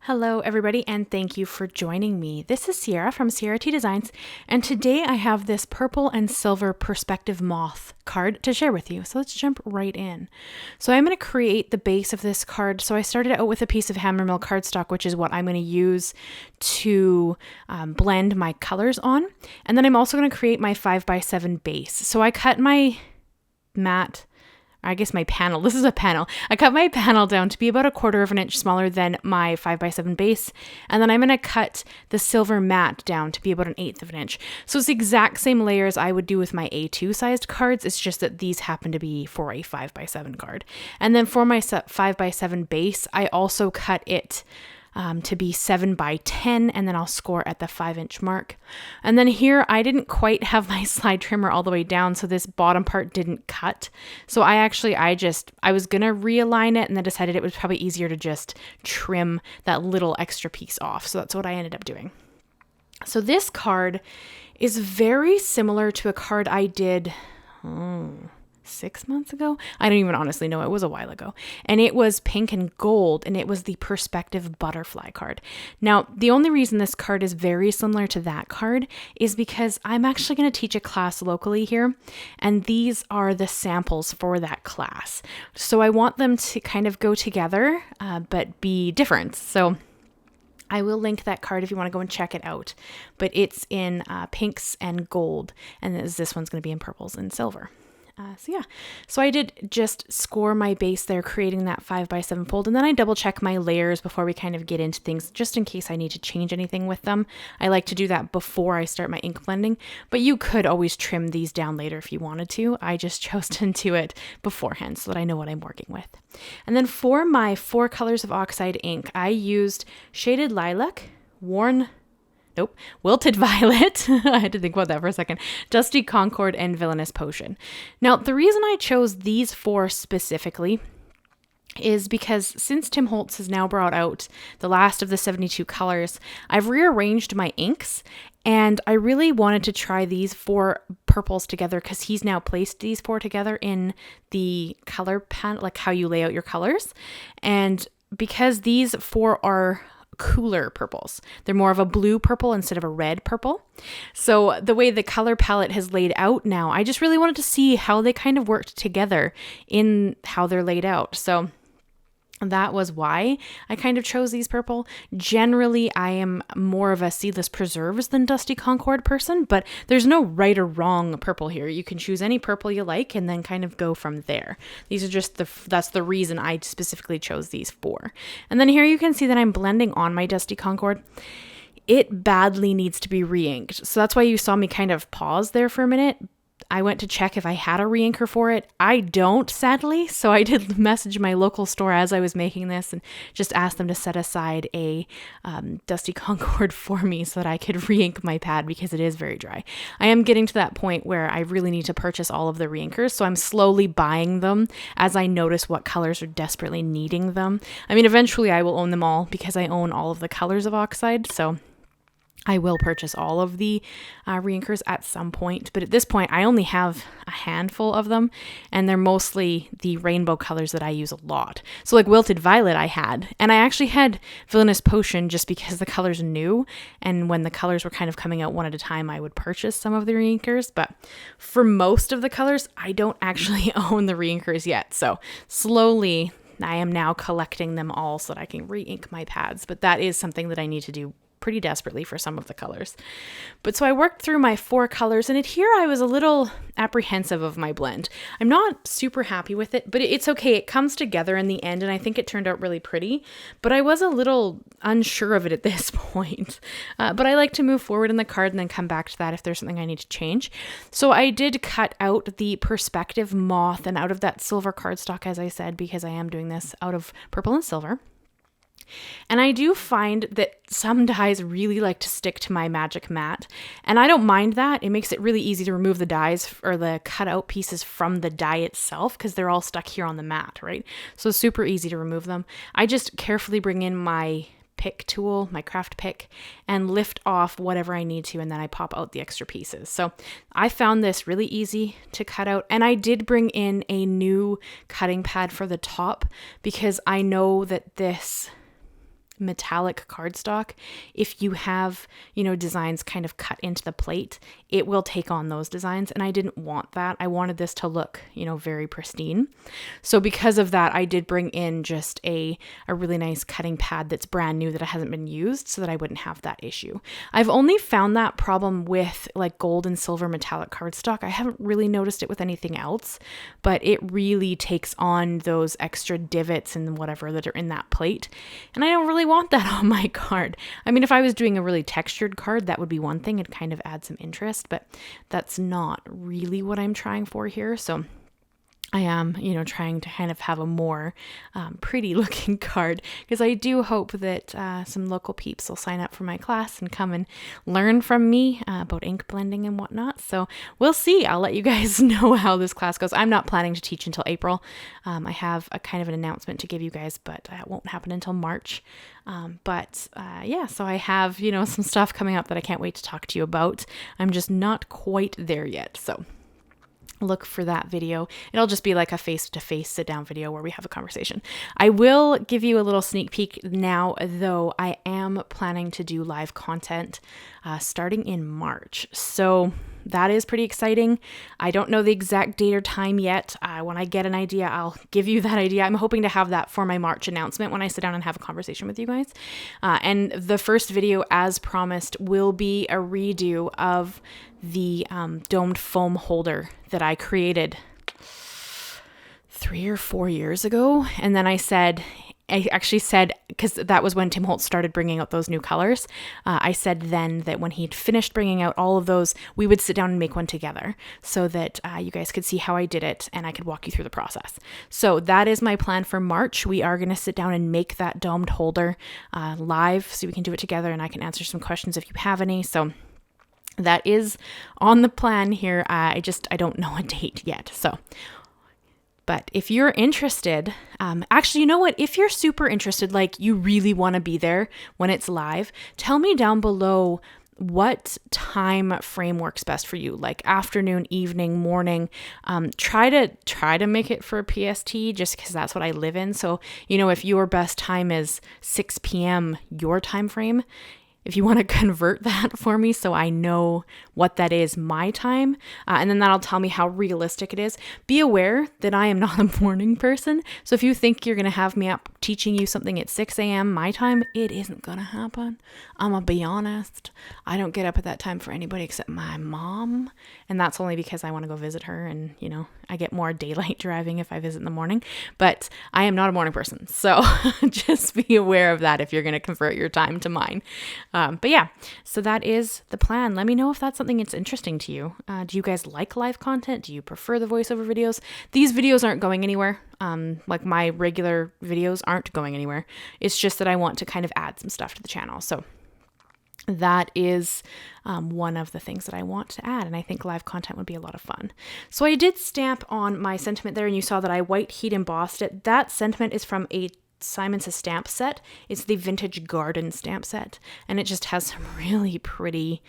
Hello everybody, and thank you for joining me. This is Ciara from Ciara T Designs, and today I have this purple and silver perspective moth card to share with you. So let's jump right in. So I'm going to create the base of this card. So I started out with a piece of HammerMill Cardstock, which is what I'm going to use to blend my colors on. And then I'm also going to create my 5x7 base. So I cut my panel. This is a panel. I cut my panel down to be about 1/4 of an inch smaller than my 5x7 base. And then I'm going to cut the silver mat down to be about 1/8 of an inch. So it's the exact same layers I would do with my A2 sized cards. It's just that these happen to be for a 5x7 card. And then for my 5x7 base, I also cut it to be 7x10, and then I'll score at the 5-inch mark. And then here I didn't quite have my slide trimmer all the way down, so this bottom part didn't cut. So I was gonna realign it and then decided it was probably easier to just trim that little extra piece off. So that's what I ended up doing. So this card is very similar to a card I did 6 months ago. I don't even honestly know. It was a while ago. And it was pink and gold, and it was the perspective butterfly card. Now, the only reason this card is very similar to that card is because I'm actually going to teach a class locally here, and these are the samples for that class. So I want them to kind of go together, but be different. So I will link that card if you want to go and check it out, but it's in pinks and gold, and this one's going to be in purples and silver. So I did just score my base there, creating that 5x7 fold, and then I double check my layers before we kind of get into things, just in case I need to change anything with them. I like to do that before I start my ink blending, but you could always trim these down later if you wanted to. I just chose to do it beforehand so that I know what I'm working with. And then for my 4 colors of Oxide ink, I used Shaded Lilac, Wilted Violet. I had to think about that for a second. Dusty Concord, and Villainous Potion. Now, the reason I chose these 4 specifically is because since Tim Holtz has now brought out the last of the 72 colors, I've rearranged my inks, and I really wanted to try these 4 purples together because he's now placed these 4 together in the color pan, like how you lay out your colors. And because these 4 are cooler purples. They're more of a blue purple instead of a red purple. So the way the color palette has laid out now, I just really wanted to see how they kind of worked together in how they're laid out. So that was why I kind of chose these purple. Generally, I am more of a Seedless Preserves than Dusty Concord person, but there's no right or wrong purple here. You can choose any purple you like and then kind of go from there. These are just that's the reason I specifically chose these 4. And then here you can see that I'm blending on my Dusty Concord. It badly needs to be re-inked. So that's why you saw me kind of pause there for a minute. I went to check if I had a re-inker for it. I don't, sadly. So I did message my local store as I was making this and just asked them to set aside a Dusty Concord for me so that I could re-ink my pad because it is very dry. I am getting to that point where I really need to purchase all of the re-inkers. So I'm slowly buying them as I notice what colors are desperately needing them. I mean, eventually I will own them all because I own all of the colors of Oxide. So I will purchase all of the re-inkers at some point, but at this point I only have a handful of them, and they're mostly the rainbow colors that I use a lot. So like Wilted Violet I had, and I actually had Villainous Potion just because the color's new, and when the colors were kind of coming out one at a time, I would purchase some of the re-inkers, but for most of the colors, I don't actually own the re-inkers yet, so slowly I am now collecting them all so that I can re-ink my pads, but that is something that I need to do pretty desperately for some of the colors. But so I worked through my 4 colors, and here I was a little apprehensive of my blend. I'm not super happy with it, but it's okay. It comes together in the end, and I think it turned out really pretty, but I was a little unsure of it at this point. But I like to move forward in the card and then come back to that if there's something I need to change. So I did cut out the perspective moth and out of that silver cardstock, as I said, because I am doing this out of purple and silver. And I do find that some dies really like to stick to my magic mat, and I don't mind that. It makes it really easy to remove the dies or the cut out pieces from the die itself because they're all stuck here on the mat, right? So super easy to remove them. I just carefully bring in my pick tool, my craft pick, and lift off whatever I need to, and then I pop out the extra pieces. So I found this really easy to cut out, and I did bring in a new cutting pad for the top because I know that this metallic cardstock, if you have, designs kind of cut into the plate, it will take on those designs. And I didn't want that. I wanted this to look, very pristine. So because of that, I did bring in just a really nice cutting pad that's brand new that hasn't been used so that I wouldn't have that issue. I've only found that problem with like gold and silver metallic cardstock. I haven't really noticed it with anything else, but it really takes on those extra divots and whatever that are in that plate. And I don't really want that on my card. I mean, if I was doing a really textured card, that would be one thing. It'd kind of add some interest, but that's not really what I'm trying for here. So I am, trying to kind of have a more pretty looking card, because I do hope that some local peeps will sign up for my class and come and learn from me about ink blending and whatnot. So we'll see. I'll let you guys know how this class goes. I'm not planning to teach until April. I have a kind of an announcement to give you guys, but it won't happen until March. Yeah, so I have, some stuff coming up that I can't wait to talk to you about. I'm just not quite there yet. So look for that video. It'll just be like a face-to-face sit-down video where we have a conversation. I will give you a little sneak peek now, though. I am planning to do live content starting in March. So that is pretty exciting. I don't know the exact date or time yet. When I get an idea, I'll give you that idea. I'm hoping to have that for my March announcement when I sit down and have a conversation with you guys. And the first video, as promised, will be a redo of the domed foam holder that I created 3 or 4 years ago. And then I actually said, because that was when Tim Holtz started bringing out those new colors, I said then that when he'd finished bringing out all of those, we would sit down and make one together so that you guys could see how I did it and I could walk you through the process. So that is my plan for March. We are going to sit down and make that domed holder live so we can do it together and I can answer some questions if you have any. So that is on the plan here. I don't know a date yet. But if you're interested, actually, you know what? If you're super interested, like you really want to be there when it's live, tell me down below what time frame works best for you, like afternoon, evening, morning. Try to make it for a PST just because that's what I live in. So, if your best time is 6 p.m. your time frame, if you want to convert that for me so I know what that is my time, and then that'll tell me how realistic it is. Be aware that I am not a morning person. So if you think you're going to have me up teaching you something at 6 a.m. my time, it isn't going to happen. I'm going to be honest. I don't get up at that time for anybody except my mom. And that's only because I want to go visit her and, I get more daylight driving if I visit in the morning. But I am not a morning person. So just be aware of that if you're going to convert your time to mine. But yeah, so that is the plan. Let me know if that's something that's interesting to you. Do you guys like live content? Do you prefer the voiceover videos? These videos aren't going anywhere. Like my regular videos aren't going anywhere. It's just that I want to kind of add some stuff to the channel. So that is one of the things that I want to add, and I think live content would be a lot of fun. So I did stamp on my sentiment there, and you saw that I white heat embossed it. That sentiment is from a Simon Says stamp set. It's the Vintage Garden stamp set, and it just has some really pretty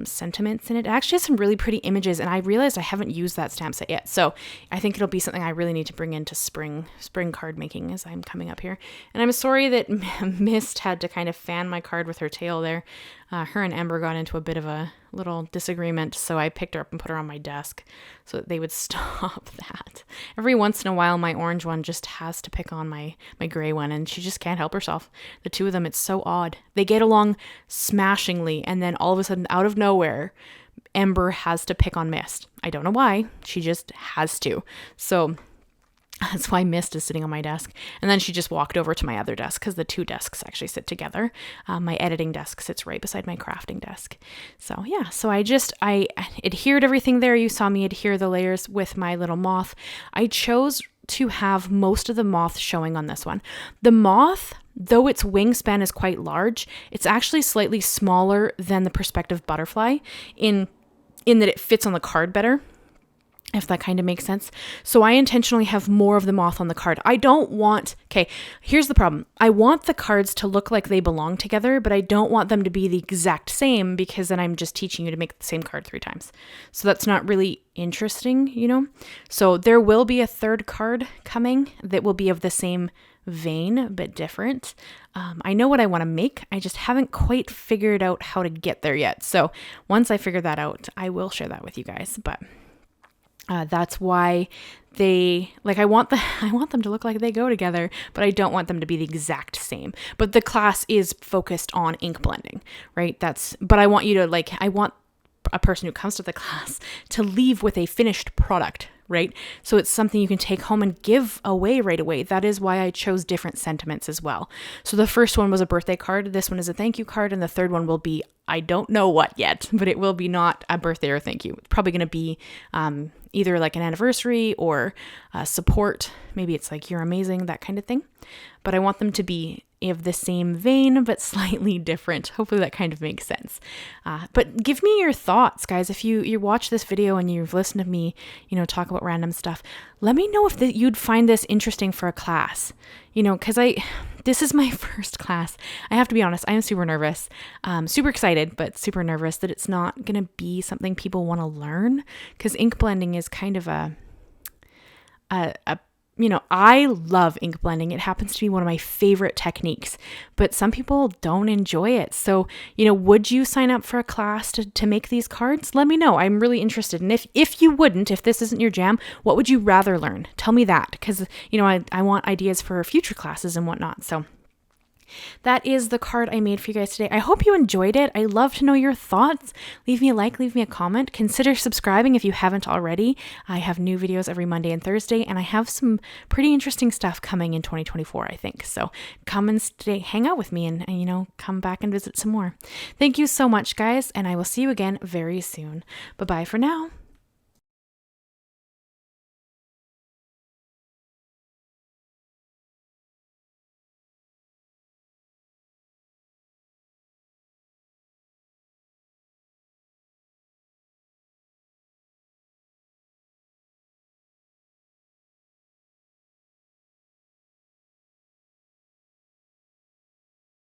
sentiments in it. It actually has some really pretty images, and I realized I haven't used that stamp set yet. So I think it'll be something I really need to bring into spring card making as I'm coming up here. And I'm sorry that Mist had to kind of fan my card with her tail there. Her and Ember got into a bit of a little disagreement, so I picked her up and put her on my desk so that they would stop that. Every once in a while, my orange one just has to pick on my gray one, and she just can't help herself. The two of them, it's so odd. They get along smashingly, and then all of a sudden, out of nowhere, Ember has to pick on Mist. I don't know why. She just has to. So that's why Mist is sitting on my desk. And then she just walked over to my other desk because the two desks actually sit together. My editing desk sits right beside my crafting desk. So yeah, so I adhered everything there. You saw me adhere the layers with my little moth. I chose to have most of the moth showing on this one. The moth, though its wingspan is quite large, it's actually slightly smaller than the perspective butterfly in that it fits on the card better, if that kind of makes sense. So I intentionally have more of the moth on the card. Here's the problem. I want the cards to look like they belong together, but I don't want them to be the exact same because then I'm just teaching you to make the same card 3 times. So that's not really interesting, So there will be a third card coming that will be of the same vein, but different. I know what I want to make. I just haven't quite figured out how to get there yet. So once I figure that out, I will share that with you guys. But that's why I want them to look like they go together, but I don't want them to be the exact same. But the class is focused on ink blending, right? But I want you to I want a person who comes to the class to leave with a finished product, right? So it's something you can take home and give away right away. That is why I chose different sentiments as well. So the first one was a birthday card. This one is a thank you card. And the third one will be, I don't know what yet, but it will be not a birthday or thank you. It's probably going to be either like an anniversary or support. Maybe it's like, you're amazing, that kind of thing. But I want them to be of the same vein, but slightly different. Hopefully that kind of makes sense. But give me your thoughts, guys. If you watch this video and you've listened to me, talk about random stuff, let me know if you'd find this interesting for a class, because this is my first class. I have to be honest, I am super nervous, super excited, but super nervous that it's not going to be something people want to learn, because ink blending is kind of I love ink blending. It happens to be one of my favorite techniques, but some people don't enjoy it. So, would you sign up for a class to make these cards? Let me know. I'm really interested. And if you wouldn't, if this isn't your jam, what would you rather learn? Tell me that, because, I want ideas for future classes and whatnot. So that is the card I made for you guys today. I hope you enjoyed it. I love to know your thoughts. Leave me a like, leave me a comment. Consider subscribing if you haven't already. I have new videos every Monday and Thursday, and I have some pretty interesting stuff coming in 2024, I think. So come and hang out with me and come back and visit some more. Thank you so much, guys, and I will see you again very soon. Bye-bye for now.